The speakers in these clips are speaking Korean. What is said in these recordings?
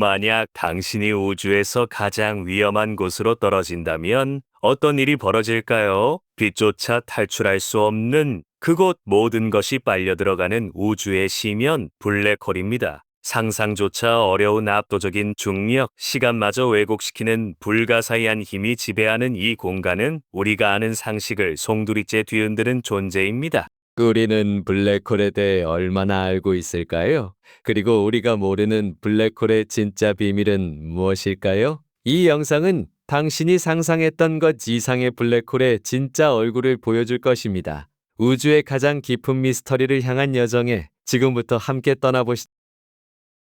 만약 당신이 우주에서 가장 위험한 곳으로 떨어진다면 어떤 일이 벌어질까요? 빛조차 탈출할 수 없는 그곳, 모든 것이 빨려 들어가는 우주의 시면 블랙홀입니다. 상상조차 어려운 압도적인 중력, 시간마저 왜곡시키는 불가사의한 힘이 지배하는 이 공간은 우리가 아는 상식을 송두리째 뒤흔드는 존재입니다. 우리는 블랙홀에 대해 얼마나 알고 있을까요? 그리고 우리가 모르는 블랙홀의 진짜 비밀은 무엇일까요? 이 영상은 당신이 상상했던 것 이상의 블랙홀의 진짜 얼굴을 보여줄 것입니다. 우주의 가장 깊은 미스터리를 향한 여정에 지금부터 함께 떠나보시죠.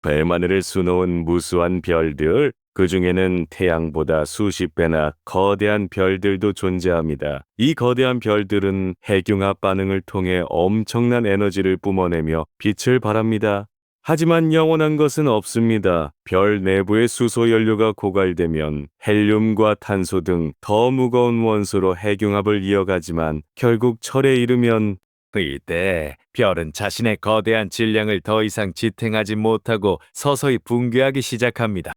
벨마늘을 수놓은 무수한 별들, 그 중에는 태양보다 수십 배나 거대한 별들도 존재합니다. 이 거대한 별들은 핵융합 반응을 통해 엄청난 에너지를 뿜어내며 빛을 발합니다. 하지만 영원한 것은 없습니다. 별 내부의 수소 연료가 고갈되면 헬륨과 탄소 등 더 무거운 원소로 핵융합을 이어가지만 결국 철에 이르면 이때 별은 자신의 거대한 질량을 더 이상 지탱하지 못하고 서서히 붕괴하기 시작합니다.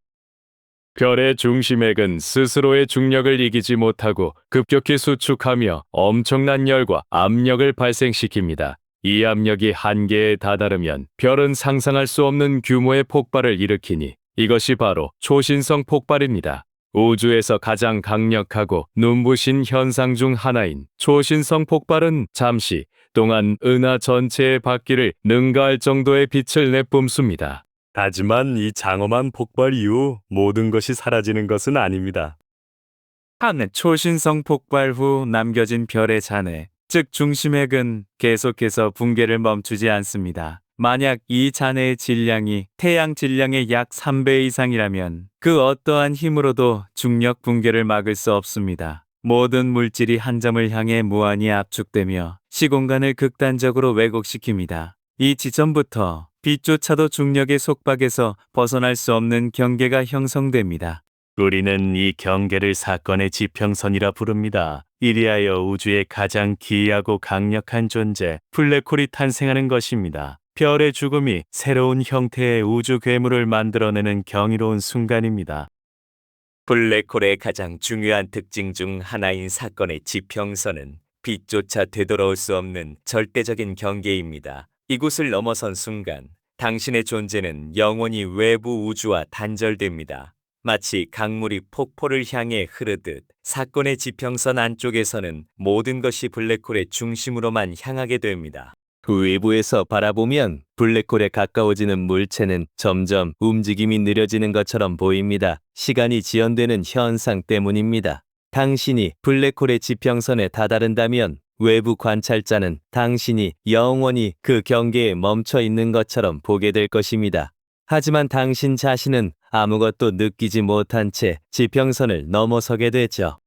별의 중심액은 스스로의 중력을 이기지 못하고 급격히 수축하며 엄청난 열과 압력을 발생시킵니다. 이 압력이 한계에 다다르면 별은 상상할 수 없는 규모의 폭발을 일으키니 이것이 바로 초신성 폭발입니다. 우주에서 가장 강력하고 눈부신 현상 중 하나인 초신성 폭발은 잠시 동안 은하 전체의 바퀴를 능가할 정도의 빛을 내뿜습니다. 하지만 이 장엄한 폭발 이후 모든 것이 사라지는 것은 아닙니다. 한 초신성 폭발 후 남겨진 별의 잔해, 즉 중심핵은 계속해서 붕괴를 멈추지 않습니다. 만약 이 잔해의 질량이 태양 질량의 약 3배 이상이라면 그 어떠한 힘으로도 중력 붕괴를 막을 수 없습니다. 모든 물질이 한 점을 향해 무한히 압축되며 시공간을 극단적으로 왜곡시킵니다. 이 지점부터 빛조차도 중력의 속박에서 벗어날 수 없는 경계가 형성됩니다. 우리는 이 경계를 사건의 지평선이라 부릅니다. 이리하여 우주의 가장 기이하고 강력한 존재, 블랙홀이 탄생하는 것입니다. 별의 죽음이 새로운 형태의 우주 괴물을 만들어내는 경이로운 순간입니다. 블랙홀의 가장 중요한 특징 중 하나인 사건의 지평선은 빛조차 되돌아올 수 없는 절대적인 경계입니다. 이곳을 넘어선 순간 당신의 존재는 영원히 외부 우주와 단절됩니다. 마치 강물이 폭포를 향해 흐르듯 사건의 지평선 안쪽에서는 모든 것이 블랙홀의 중심으로만 향하게 됩니다. 외부에서 바라보면 블랙홀에 가까워지는 물체는 점점 움직임이 느려지는 것처럼 보입니다. 시간이 지연되는 현상 때문입니다. 당신이 블랙홀의 지평선에 다다른다면 외부 관찰자는 당신이 영원히 그 경계에 멈춰 있는 것처럼 보게 될 것입니다. 하지만 당신 자신은 아무것도 느끼지 못한 채 지평선을 넘어서게 되죠.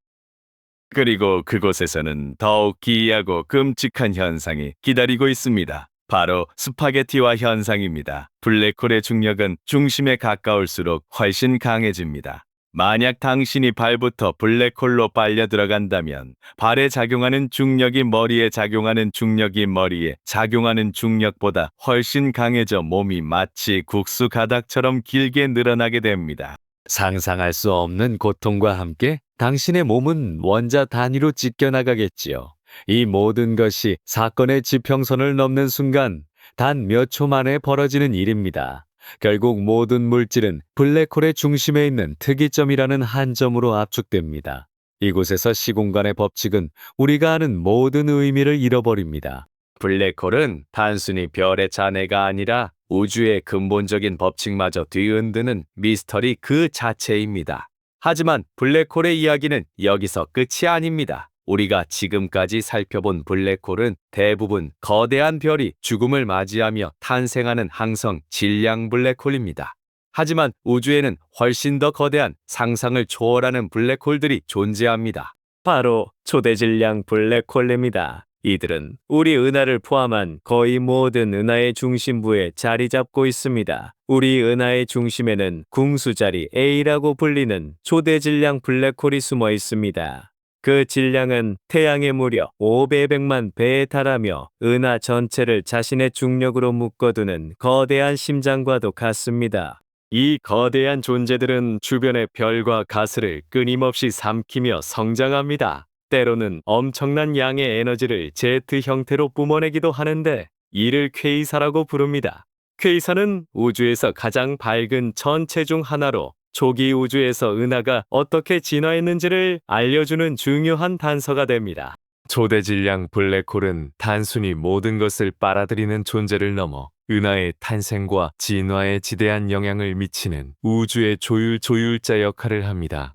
그리고 그곳에서는 더욱 기이하고 끔찍한 현상이 기다리고 있습니다. 바로 스파게티와 현상입니다. 블랙홀의 중력은 중심에 가까울수록 훨씬 강해집니다. 만약 당신이 발부터 블랙홀로 빨려 들어간다면 발에 작용하는 중력이 머리에 작용하는 중력이 머리에 작용하는 중력보다 훨씬 강해져 몸이 마치 국수 가닥처럼 길게 늘어나게 됩니다. 상상할 수 없는 고통과 함께 당신의 몸은 원자 단위로 찢겨나가겠지요. 이 모든 것이 사건의 지평선을 넘는 순간 단 몇 초 만에 벌어지는 일입니다. 결국 모든 물질은 블랙홀의 중심에 있는 특이점이라는 한 점으로 압축됩니다. 이곳에서 시공간의 법칙은 우리가 아는 모든 의미를 잃어버립니다. 블랙홀은 단순히 별의 잔해가 아니라 우주의 근본적인 법칙마저 뒤흔드는 미스터리 그 자체입니다. 하지만 블랙홀의 이야기는 여기서 끝이 아닙니다. 우리가 지금까지 살펴본 블랙홀은 대부분 거대한 별이 죽음을 맞이하며 탄생하는 항성 질량 블랙홀입니다. 하지만 우주에는 훨씬 더 거대한 상상을 초월하는 블랙홀들이 존재합니다. 바로 초대질량 블랙홀입니다. 이들은 우리 은하를 포함한 거의 모든 은하의 중심부에 자리 잡고 있습니다. 우리 은하의 중심에는 궁수자리 A라고 불리는 초대질량 블랙홀이 숨어 있습니다. 그 질량은 태양의 무려 500만 배에 달하며 은하 전체를 자신의 중력으로 묶어두는 거대한 심장과도 같습니다. 이 거대한 존재들은 주변의 별과 가스를 끊임없이 삼키며 성장합니다. 때로는 엄청난 양의 에너지를 제트 형태로 뿜어내기도 하는데 이를 퀘이사라고 부릅니다. 퀘이사는 우주에서 가장 밝은 천체 중 하나로 초기 우주에서 은하가 어떻게 진화했는지를 알려주는 중요한 단서가 됩니다. 초대질량 블랙홀은 단순히 모든 것을 빨아들이는 존재를 넘어 은하의 탄생과 진화에 지대한 영향을 미치는 우주의 조율자 역할을 합니다.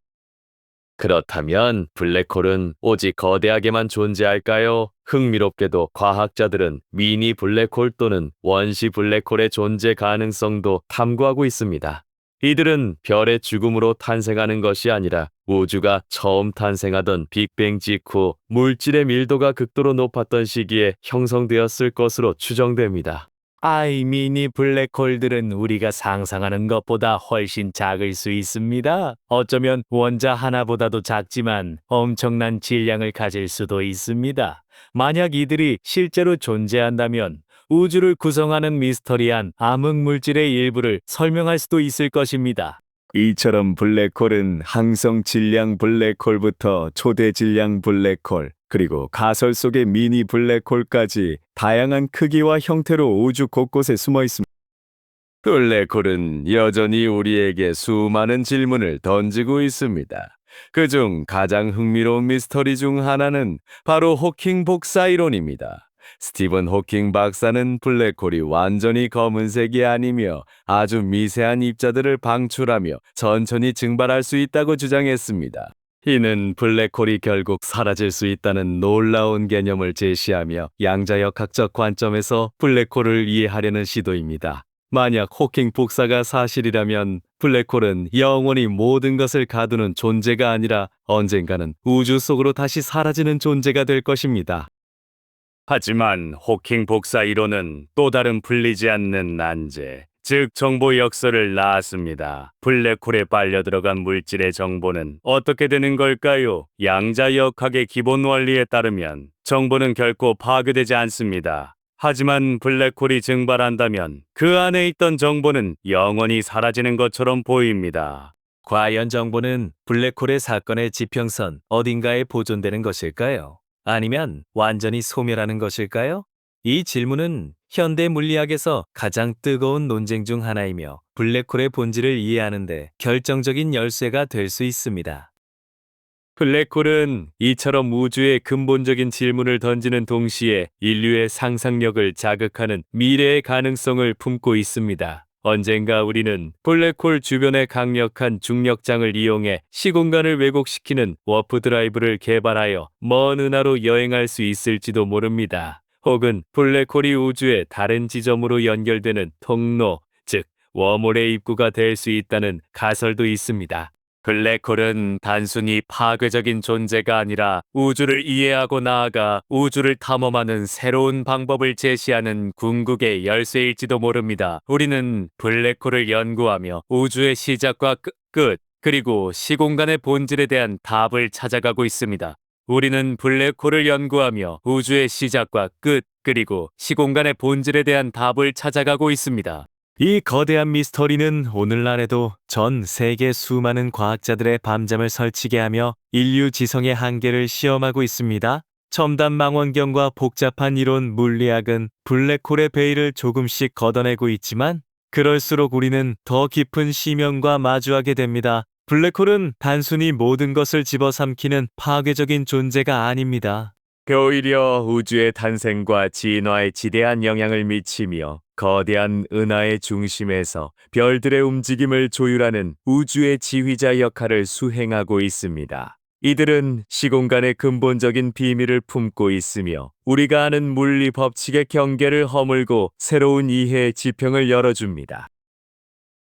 그렇다면 블랙홀은 오직 거대하게만 존재할까요? 흥미롭게도 과학자들은 미니 블랙홀 또는 원시 블랙홀의 존재 가능성도 탐구하고 있습니다. 이들은 별의 죽음으로 탄생하는 것이 아니라 우주가 처음 탄생하던 빅뱅 직후 물질의 밀도가 극도로 높았던 시기에 형성되었을 것으로 추정됩니다. 미니 블랙홀들은 우리가 상상하는 것보다 훨씬 작을 수 있습니다. 어쩌면 원자 하나보다도 작지만 엄청난 질량을 가질 수도 있습니다. 만약 이들이 실제로 존재한다면 우주를 구성하는 미스터리한 암흑 물질의 일부를 설명할 수도 있을 것입니다. 이처럼 블랙홀은 항성 질량 블랙홀부터 초대 질량 블랙홀, 그리고 가설 속의 미니 블랙홀까지 다양한 크기와 형태로 우주 곳곳에 숨어 있습니다. 블랙홀은 여전히 우리에게 수많은 질문을 던지고 있습니다. 그중 가장 흥미로운 미스터리 중 하나는 바로 호킹 복사 이론입니다. 스티븐 호킹 박사는 블랙홀이 완전히 검은색이 아니며 아주 미세한 입자들을 방출하며 천천히 증발할 수 있다고 주장했습니다. 이는 블랙홀이 결국 사라질 수 있다는 놀라운 개념을 제시하며 양자역학적 관점에서 블랙홀을 이해하려는 시도입니다. 만약 호킹 복사가 사실이라면 블랙홀은 영원히 모든 것을 가두는 존재가 아니라 언젠가는 우주 속으로 다시 사라지는 존재가 될 것입니다. 하지만 호킹 복사 이론은 또 다른 풀리지 않는 난제, 즉 정보 역설을 낳았습니다. 블랙홀에 빨려 들어간 물질의 정보는 어떻게 되는 걸까요? 양자역학의 기본 원리에 따르면 정보는 결코 파괴되지 않습니다. 하지만 블랙홀이 증발한다면 그 안에 있던 정보는 영원히 사라지는 것처럼 보입니다. 과연 정보는 블랙홀의 사건의 지평선 어딘가에 보존되는 것일까요? 아니면 완전히 소멸하는 것일까요? 이 질문은 현대 물리학에서 가장 뜨거운 논쟁 중 하나이며 블랙홀의 본질을 이해하는데 결정적인 열쇠가 될 수 있습니다. 블랙홀은 이처럼 우주의 근본적인 질문을 던지는 동시에 인류의 상상력을 자극하는 미래의 가능성을 품고 있습니다. 언젠가 우리는 블랙홀 주변의 강력한 중력장을 이용해 시공간을 왜곡시키는 워프 드라이브를 개발하여 먼 은하로 여행할 수 있을지도 모릅니다. 혹은 블랙홀이 우주의 다른 지점으로 연결되는 통로, 즉 웜홀의 입구가 될 수 있다는 가설도 있습니다. 블랙홀은 단순히 파괴적인 존재가 아니라 우주를 이해하고 나아가 우주를 탐험하는 새로운 방법을 제시하는 궁극의 열쇠일지도 모릅니다. 우리는 블랙홀을 연구하며 우주의 시작과 끝, 그리고 시공간의 본질에 대한 답을 찾아가고 있습니다. 우리는 블랙홀을 연구하며 우주의 시작과 끝, 그리고 시공간의 본질에 대한 답을 찾아가고 있습니다. 이 거대한 미스터리는 오늘날에도 전 세계 수많은 과학자들의 밤잠을 설치게 하며 인류 지성의 한계를 시험하고 있습니다. 첨단 망원경과 복잡한 이론 물리학은 블랙홀의 베일을 조금씩 걷어내고 있지만 그럴수록 우리는 더 깊은 심연과 마주하게 됩니다. 블랙홀은 단순히 모든 것을 집어삼키는 파괴적인 존재가 아닙니다. 오히려 우주의 탄생과 진화에 지대한 영향을 미치며 거대한 은하의 중심에서 별들의 움직임을 조율하는 우주의 지휘자 역할을 수행하고 있습니다. 이들은 시공간의 근본적인 비밀을 품고 있으며 우리가 아는 물리 법칙의 경계를 허물고 새로운 이해의 지평을 열어줍니다.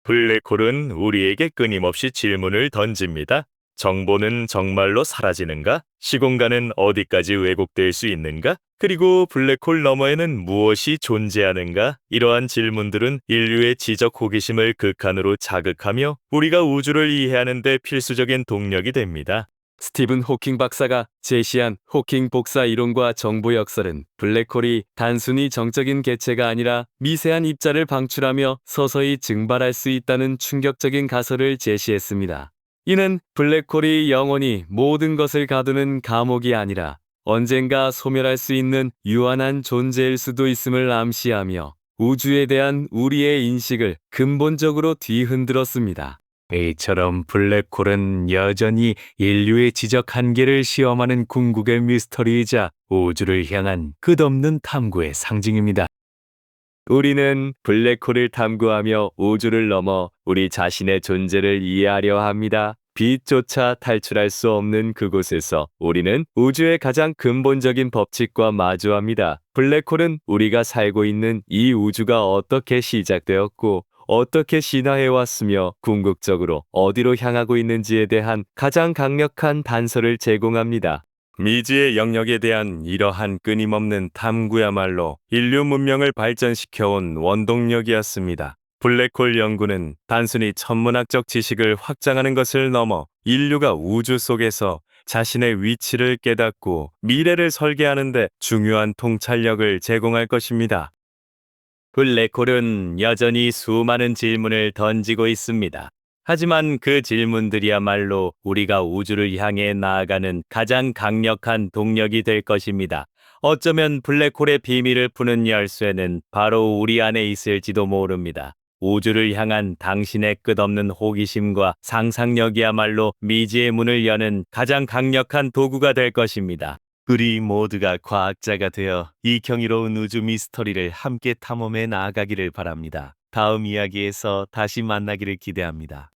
블랙홀은 우리에게 끊임없이 질문을 던집니다. 정보는 정말로 사라지는가? 시공간은 어디까지 왜곡될 수 있는가? 그리고 블랙홀 너머에는 무엇이 존재하는가? 이러한 질문들은 인류의 지적 호기심을 극한으로 자극하며 우리가 우주를 이해하는 데 필수적인 동력이 됩니다. 스티븐 호킹 박사가 제시한 호킹 복사 이론과 정보 역설은 블랙홀이 단순히 정적인 개체가 아니라 미세한 입자를 방출하며 서서히 증발할 수 있다는 충격적인 가설을 제시했습니다. 이는 블랙홀이 영원히 모든 것을 가두는 감옥이 아니라 언젠가 소멸할 수 있는 유한한 존재일 수도 있음을 암시하며 우주에 대한 우리의 인식을 근본적으로 뒤흔들었습니다. 이처럼 블랙홀은 여전히 인류의 지적 한계를 시험하는 궁극의 미스터리이자 우주를 향한 끝없는 탐구의 상징입니다. 우리는 블랙홀을 탐구하며 우주를 넘어 우리 자신의 존재를 이해하려 합니다. 빛조차 탈출할 수 없는 그곳에서 우리는 우주의 가장 근본적인 법칙과 마주합니다. 블랙홀은 우리가 살고 있는 이 우주가 어떻게 시작되었고 어떻게 진화해왔으며 궁극적으로 어디로 향하고 있는지에 대한 가장 강력한 단서를 제공합니다. 미지의 영역에 대한 이러한 끊임없는 탐구야말로 인류 문명을 발전시켜온 원동력이었습니다. 블랙홀 연구는 단순히 천문학적 지식을 확장하는 것을 넘어 인류가 우주 속에서 자신의 위치를 깨닫고 미래를 설계하는 데 중요한 통찰력을 제공할 것입니다. 블랙홀은 여전히 수많은 질문을 던지고 있습니다. 하지만 그 질문들이야말로 우리가 우주를 향해 나아가는 가장 강력한 동력이 될 것입니다. 어쩌면 블랙홀의 비밀을 푸는 열쇠는 바로 우리 안에 있을지도 모릅니다. 우주를 향한 당신의 끝없는 호기심과 상상력이야말로 미지의 문을 여는 가장 강력한 도구가 될 것입니다. 우리 모두가 과학자가 되어 이 경이로운 우주 미스터리를 함께 탐험해 나아가기를 바랍니다. 다음 이야기에서 다시 만나기를 기대합니다.